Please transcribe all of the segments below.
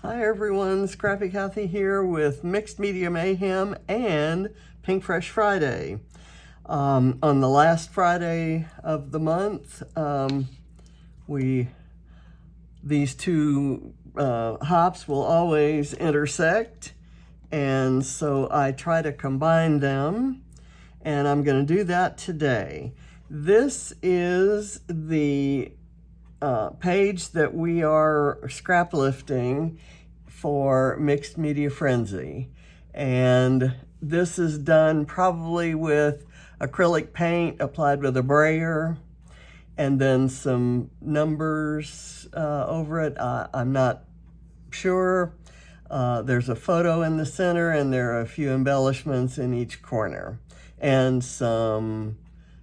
Hi everyone, Scrappy Kathy here with Mixed Media Mayhem and Pinkfresh Friday. On the last Friday of the month, these two hops will always intersect, and so I try to combine them, and I'm going to do that today. This is the page that we are scrap lifting for Mixed Media Frenzy, and this is done probably with acrylic paint applied with a brayer and then some numbers over it. I'm not sure. There's a photo in the center and there are a few embellishments in each corner, and some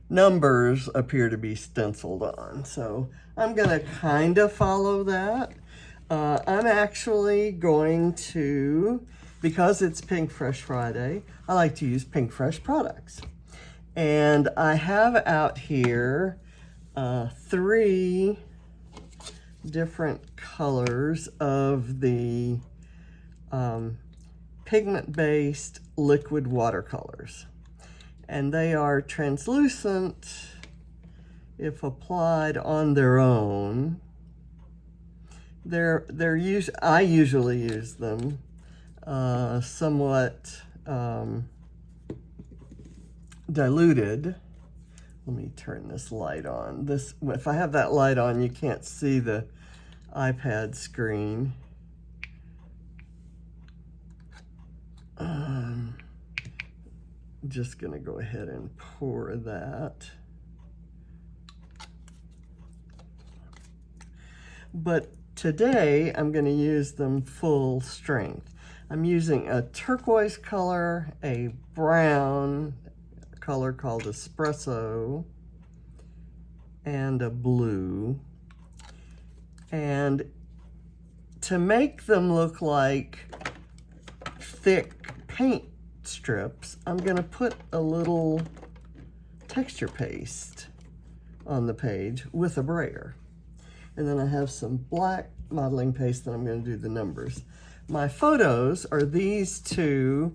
numbers appear to be stenciled on. So I'm gonna kind of follow that. I'm actually going to, because it's Pinkfresh Friday, I like to use Pinkfresh products. And I have out here 3 different colors of the pigment-based liquid watercolors. And they are translucent if applied on their own. I usually use them somewhat diluted. Let me turn this light on. If I have that light on, you can't see the iPad screen. Just gonna go ahead and pour that. But today I'm gonna use them full strength. I'm using a turquoise color, a brown color called espresso, and a blue. And to make them look like thick paint strips, I'm gonna put a little texture paste on the page with a brayer. And then I have some black modeling paste that I'm gonna do the numbers. My photos are these two.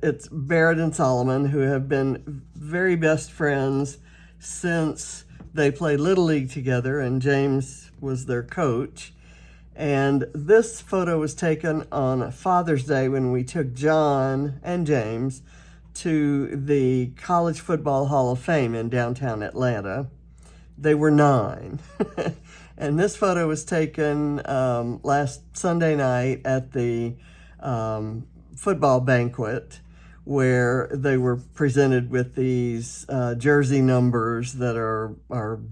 It's Barrett and Solomon, who have been very best friends since they played Little League together, and James was their coach. And this photo was taken on Father's Day when we took John and James to the College Football Hall of Fame in downtown Atlanta. They were 9. And this photo was taken last Sunday night at the football banquet, where they were presented with these jersey numbers that are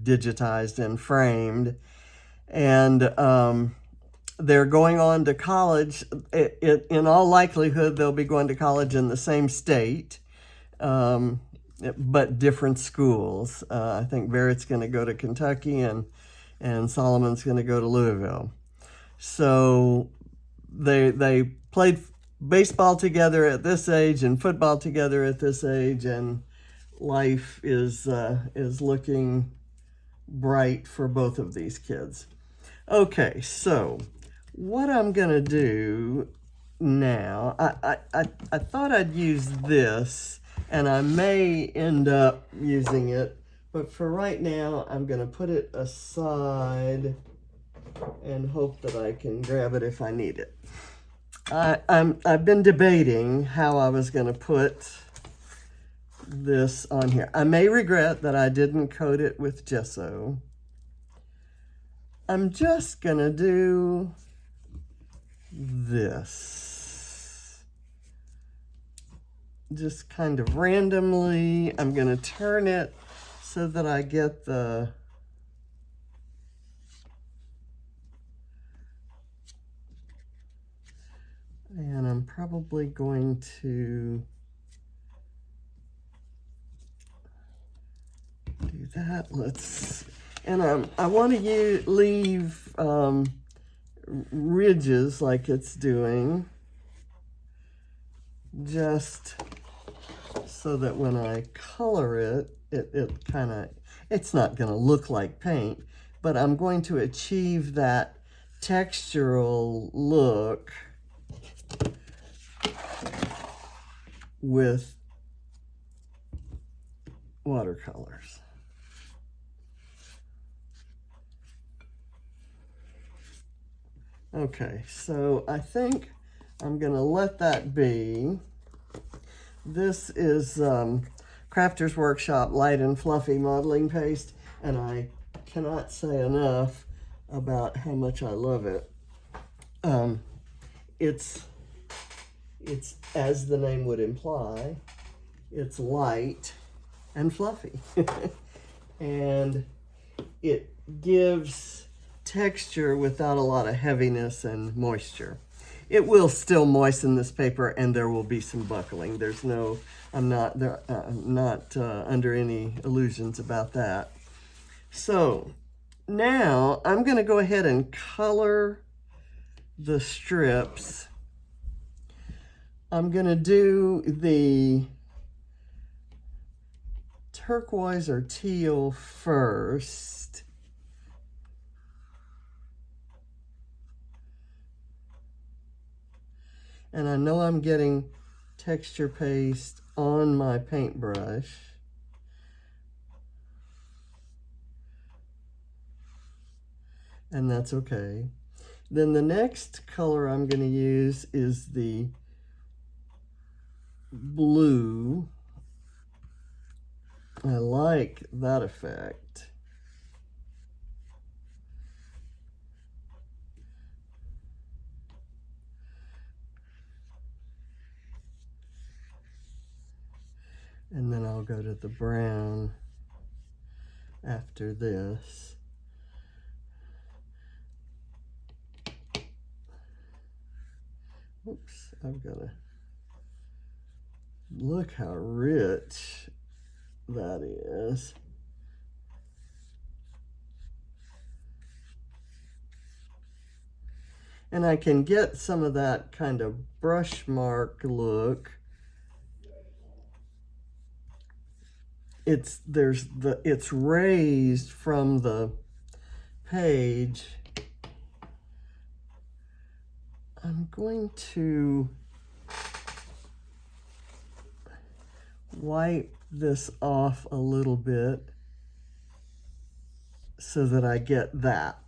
digitized and framed. And they're going on to college. In all likelihood, they'll be going to college in the same state, but different schools. I think Barrett's going to go to Kentucky and Solomon's going to go to Louisville. So they played baseball together at this age and football together at this age, and life is looking bright for both of these kids. Okay, so what I'm gonna do now, I thought I'd use this, and I may end up using it, but for right now, I'm gonna put it aside and hope that I can grab it if I need it. I've been debating how I was gonna put this on here. I may regret that I didn't coat it with gesso. I'm just gonna do this. Just kind of randomly. I'm gonna turn it so that I get the and I'm probably going to do that. I want to leave ridges like it's doing, just so that when I color it, it's not going to look like paint, but I'm going to achieve that textural look with watercolors. Okay, so I think I'm going to let that be. This is Crafter's Workshop Light and Fluffy Modeling Paste, and I cannot say enough about how much I love it. It's as the name would imply, it's light and fluffy. And it gives texture without a lot of heaviness and moisture. It will still moisten this paper, and there will be some buckling. There's no, I'm not under any illusions about that. So now I'm going to go ahead and color the strips. I'm going to do the turquoise or teal first. And I know I'm getting texture paste on my paintbrush. And that's okay. Then the next color I'm going to use is the blue. I like that effect. And then I'll go to the brown after this. Oops, I've got to look how rich that is. And I can get some of that kind of brush mark look. It's raised from the page. I'm going to wipe this off a little bit so that I get that.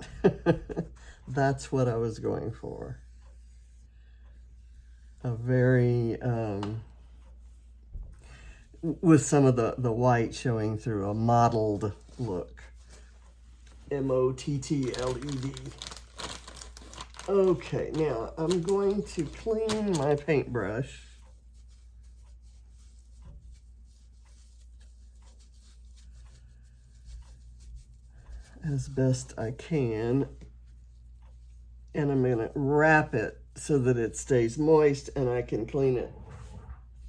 That's what I was going for. A very, with some of the white showing through, a mottled look. M-O-T-T-L-E-D. Okay, now I'm going to clean my paintbrush. As best I can. And I'm going to wrap it so that it stays moist and I can clean it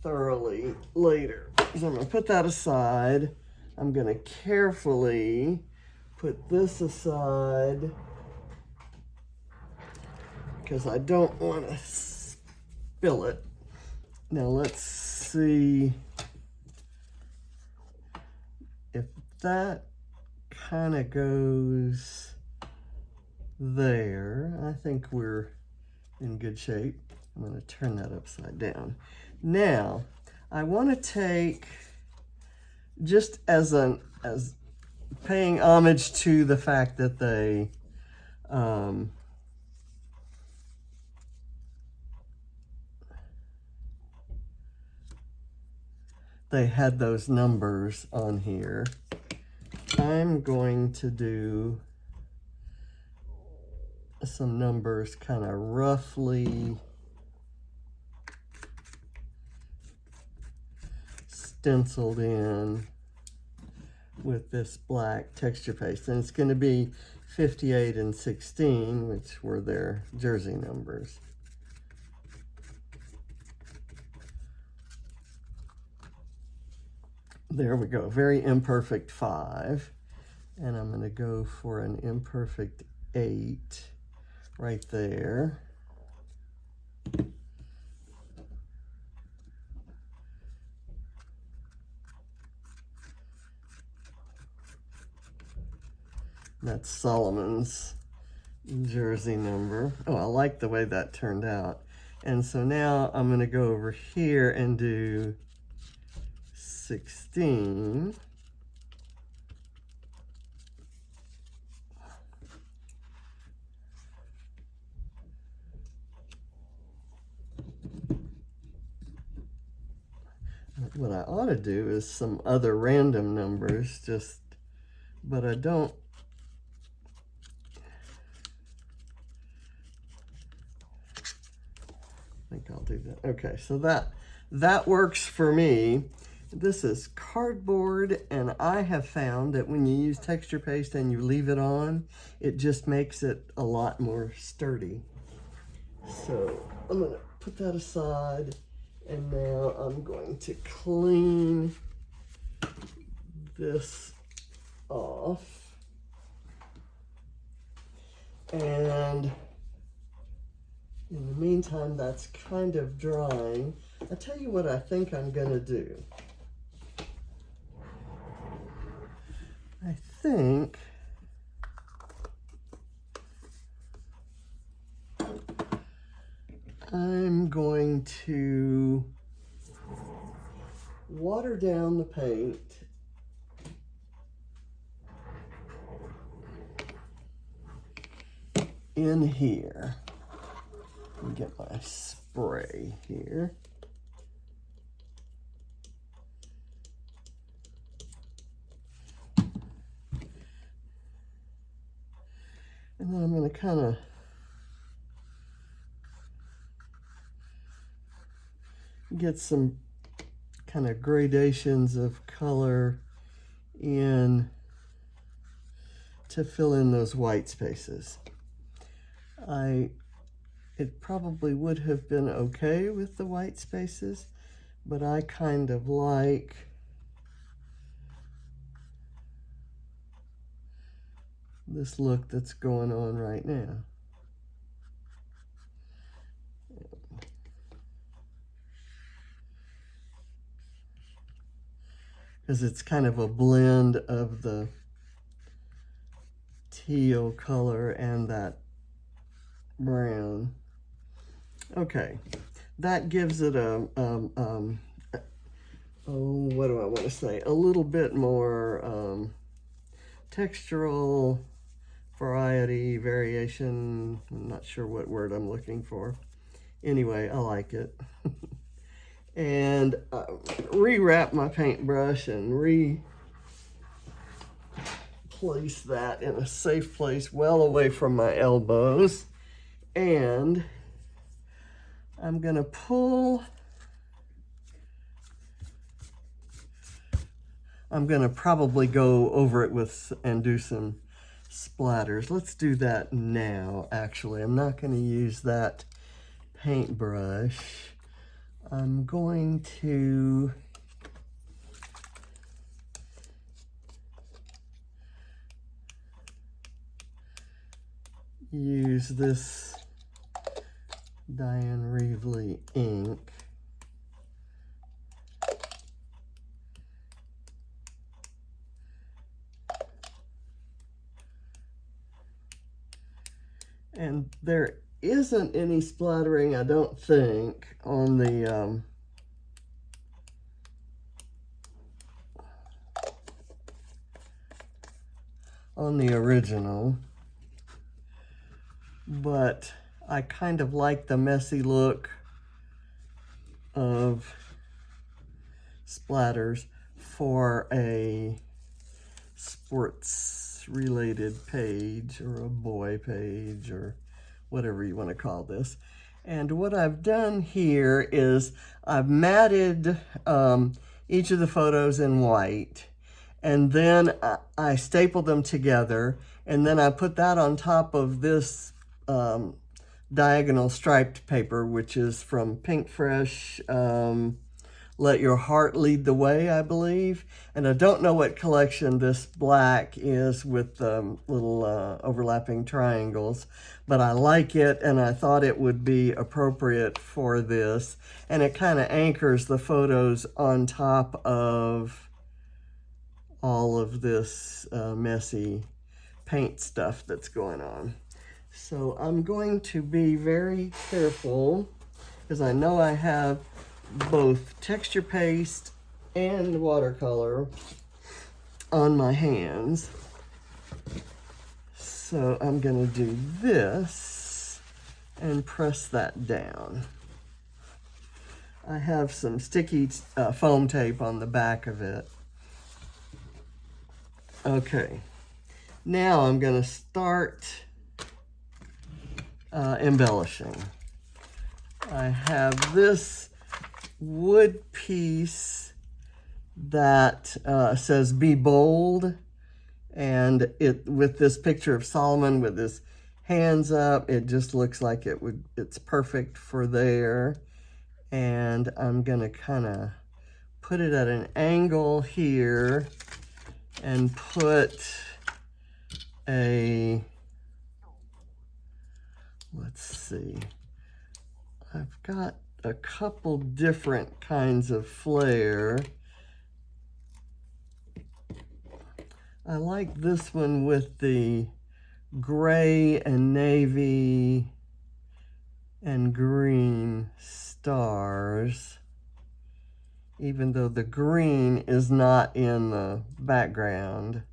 thoroughly later. So I'm going to put that aside. I'm going to carefully put this aside because I don't want to spill it. Now let's see if that kind of goes there. I think we're in good shape. I'm going to turn that upside down. Now, I want to take, just as paying homage to the fact that they had those numbers on here, I'm going to do some numbers kind of roughly stenciled in with this black texture paste. And it's going to be 58 and 16, which were their jersey numbers. There we go, very imperfect 5. And I'm going to go for an imperfect 8 right there. That's Solomon's jersey number. Oh, I like the way that turned out. And so now I'm going to go over here and do 16. What I ought to do is some other random numbers, but I don't. I think I'll do that. Okay, so that works for me. This is cardboard, and I have found that when you use texture paste and you leave it on, it just makes it a lot more sturdy. So I'm gonna put that aside, and now I'm going to clean this off. And in the meantime, that's kind of drying. I'll tell you what I think I'm gonna do. I think I'm going to water down the paint in here. Let me get my spray here. And then I'm going to kind of get some kind of gradations of color in to fill in those white spaces. It probably would have been okay with the white spaces, but I kind of like this look that's going on right now. Because it's kind of a blend of the teal color and that brown. Okay, that gives it a, oh, what do I want to say? A little bit more textural variety, variation. I'm not sure what word I'm looking for. Anyway, I like it. And rewrap my paintbrush and place that in a safe place well away from my elbows. And I'm gonna I'm gonna probably go over it with and do some splatters. Let's do that now, actually. I'm not gonna use that paintbrush. I'm going to use this Diane Reevely ink. And there isn't any splattering, I don't think, on the original, but I kind of like the messy look of splatters for a sports related page or a boy page or whatever you want to call this. And what I've done here is I've matted each of the photos in white, and then I stapled them together, and then I put that on top of this diagonal striped paper, which is from Pinkfresh, Let Your Heart Lead the Way, I believe. And I don't know what collection this black is with the little overlapping triangles, but I like it, and I thought it would be appropriate for this. And it kind of anchors the photos on top of all of this messy paint stuff that's going on. So I'm going to be very careful because I know I have both texture paste and watercolor on my hands. So I'm going to do this and press that down. I have some sticky foam tape on the back of it. Okay, now I'm going to start embellishing. I have this wood piece that says "Be Bold," and it with this picture of Solomon with his hands up, it just looks like it's perfect for there. And I'm gonna kind of put it at an angle here and put a, let's see, I've got a couple different kinds of flare. I like this one with the gray and navy and green stars, even though the green is not in the background.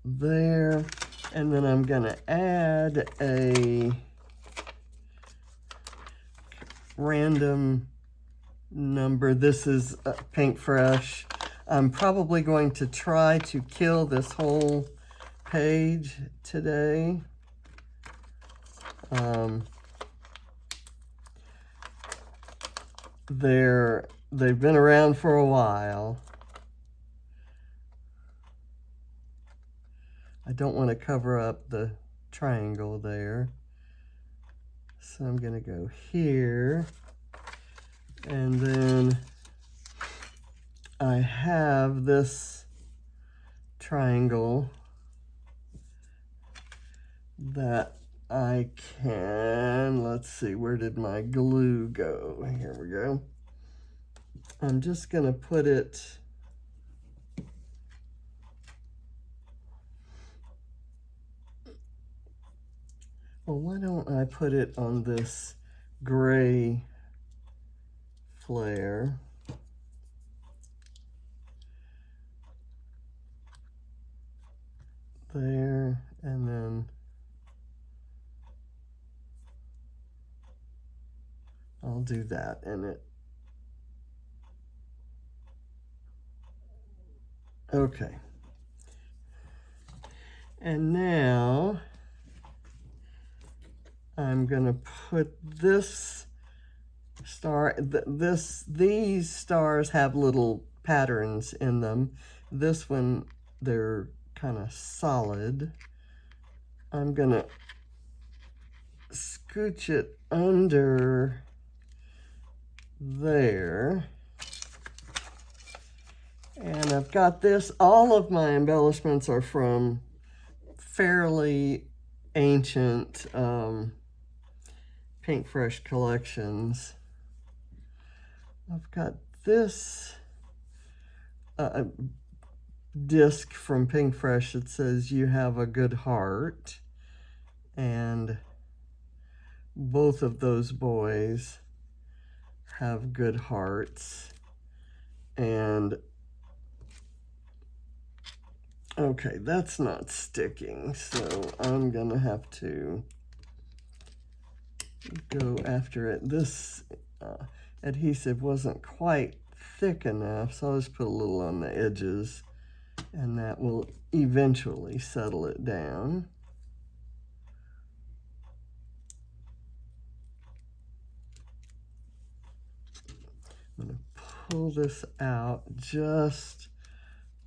There, and then I'm gonna add a random number. This is Pinkfresh. I'm probably going to try to kill this whole page today. They've been around for a while. I don't want to cover up the triangle there. So I'm going to go here. And then I have this triangle that I can, let's see, where did my glue go? Here we go. I'm just going to put it well, why don't I put it on this gray flare? There, and then I'll do that in it. Okay. And now I'm going to put this star, these stars have little patterns in them. This one, they're kind of solid. I'm going to scooch it under there. And I've got this, all of my embellishments are from fairly ancient Pinkfresh collections. I've got this disc from Pinkfresh that says "You have a good heart," and both of those boys have good hearts. And okay, that's not sticking, so I'm gonna have to go after it. This adhesive wasn't quite thick enough, so I'll just put a little on the edges, and that will eventually settle it down. I'm gonna pull this out just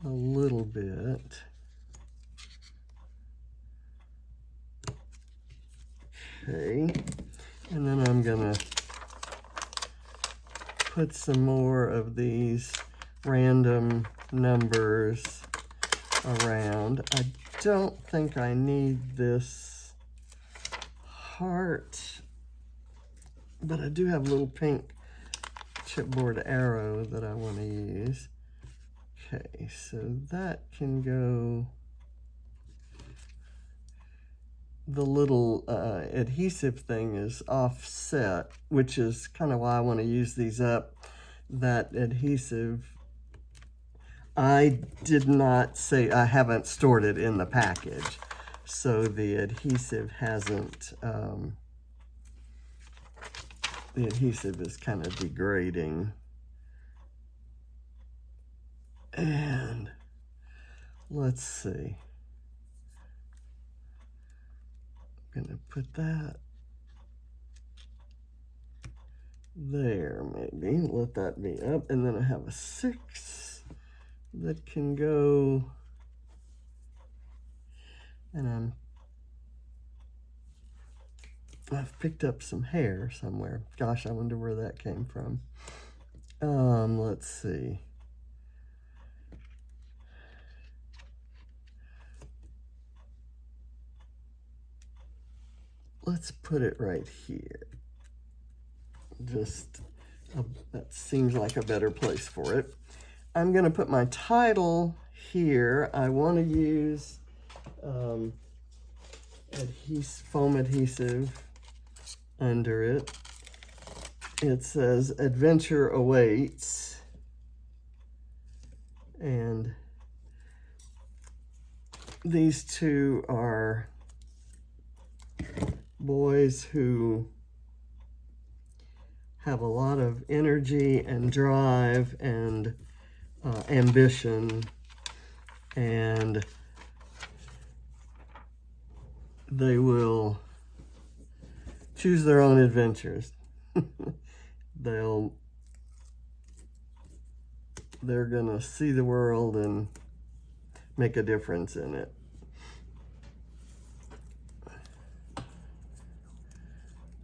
a little bit. Okay, and then I'm gonna put some more of these random numbers around. I don't think I need this heart, but I do have little pink chipboard arrow that I want to use. Okay, so that can go. The little adhesive thing is offset, which is kind of why I want to use these up. That adhesive, I did not say, I haven't stored it in the package, so the adhesive hasn't, the adhesive is kind of degrading. And let's see. I'm gonna put that there, maybe. Let that be up. And then I have a 6 that can go, and I've picked up some hair somewhere. Gosh, I wonder where that came from. Let's see. Let's put it right here. Just, that seems like a better place for it. I'm gonna put my title here. I wanna use foam adhesive under it. It says Adventure Awaits. And these two are boys who have a lot of energy and drive and ambition, and they will choose their own adventures. They're gonna see the world and make a difference in it.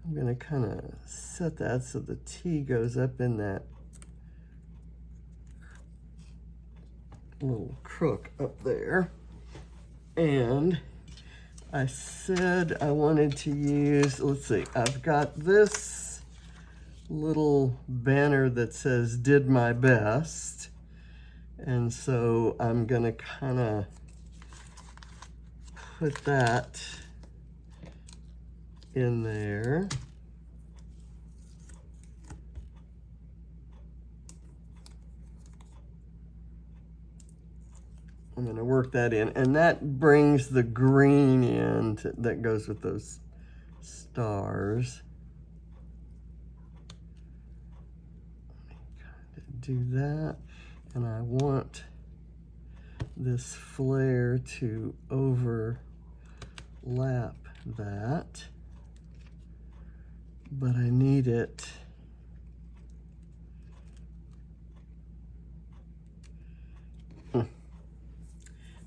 I'm gonna kind of set that so the T goes up in that little crook up there. And I said I wanted to use, let's see, I've got this little banner that says "Did My Best." And so I'm gonna kind of put that in there. I'm going to work that in, and that brings the green in that goes with those stars. Do that, and I want this flare to overlap that, but I need it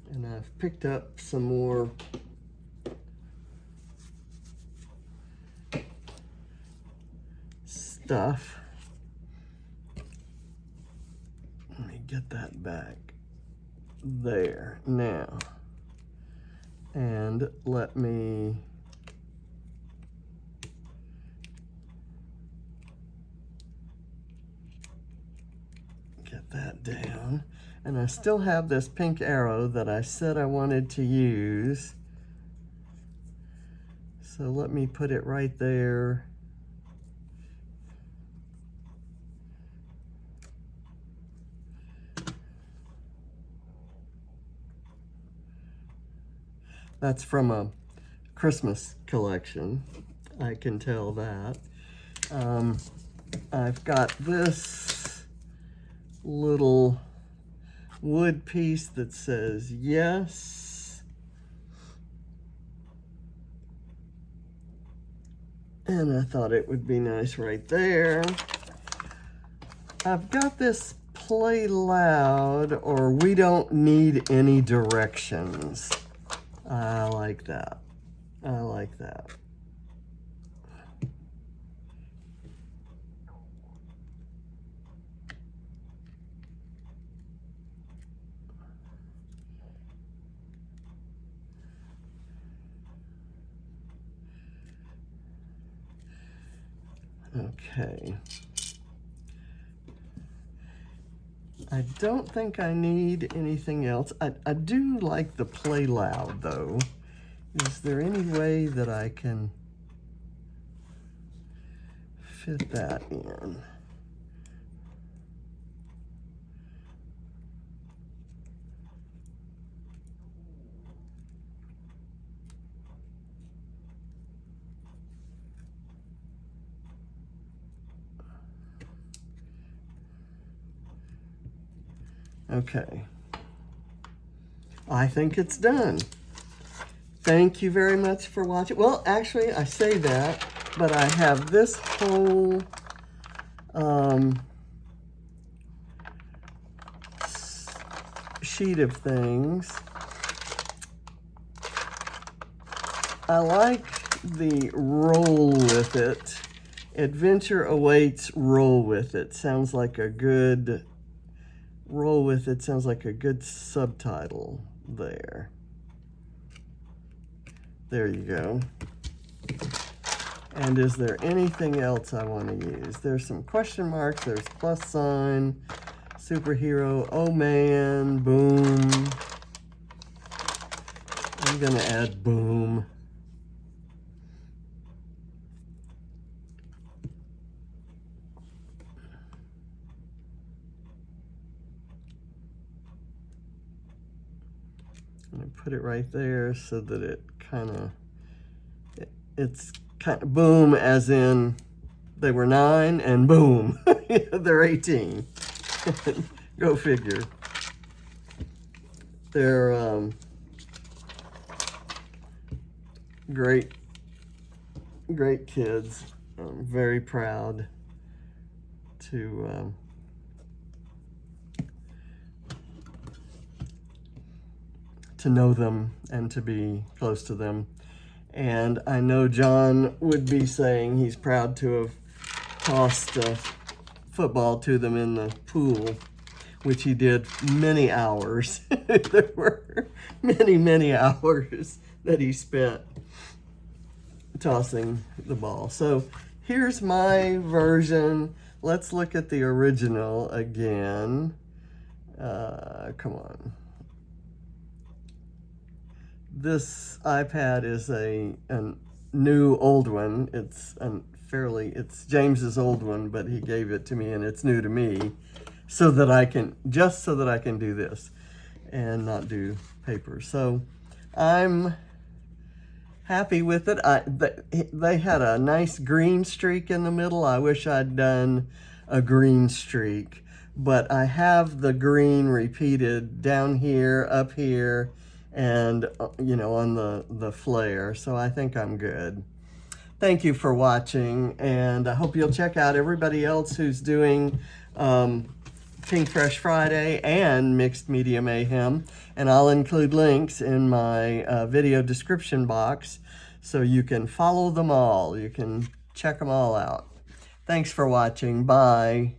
and I've picked up some more stuff. Let me get that back there now, and let me get that down. And I still have this pink arrow that I said I wanted to use. So let me put it right there. That's from a Christmas collection. I can tell that. I've got this little wood piece that says yes. And I thought it would be nice right there. I've got this play loud, or we don't need any directions. I like that. I like that. Okay. I don't think I need anything else. I do like the Play Loud, though. Is there any way that I can fit that in? Okay. I think it's done. Thank you very much for watching. Well, actually, I say that, but I have this whole sheet of things. I like the roll with it. Adventure awaits, roll with it. Sounds like a good, roll with it sounds like a good subtitle there. There you go. And is there anything else I want to use? There's some question marks, there's plus sign, superhero, oh man, boom. I'm gonna add boom. I'm gonna put it right there so that it it's kind of boom, as in they were 9 and boom, they're 18. Go figure. They're great kids. I'm very proud to know them and to be close to them. And I know John would be saying he's proud to have tossed a football to them in the pool, which he did many hours. There were many hours that he spent tossing the ball. So here's my version. Let's look at the original again. Come on. This iPad is a new old one. It's it's James's old one, but he gave it to me and it's new to me, so that I can do this and not do paper. So I'm happy with it. They had a nice green streak in the middle. I wish I'd done a green streak, but I have the green repeated down here, up here, and on the flare, so I think I'm good. Thank you for watching, and I hope you'll check out everybody else who's doing Pinkfresh Friday and Mixed Media Mayhem, and I'll include links in my video description box so you can follow them all. You can check them all out. Thanks for watching. Bye.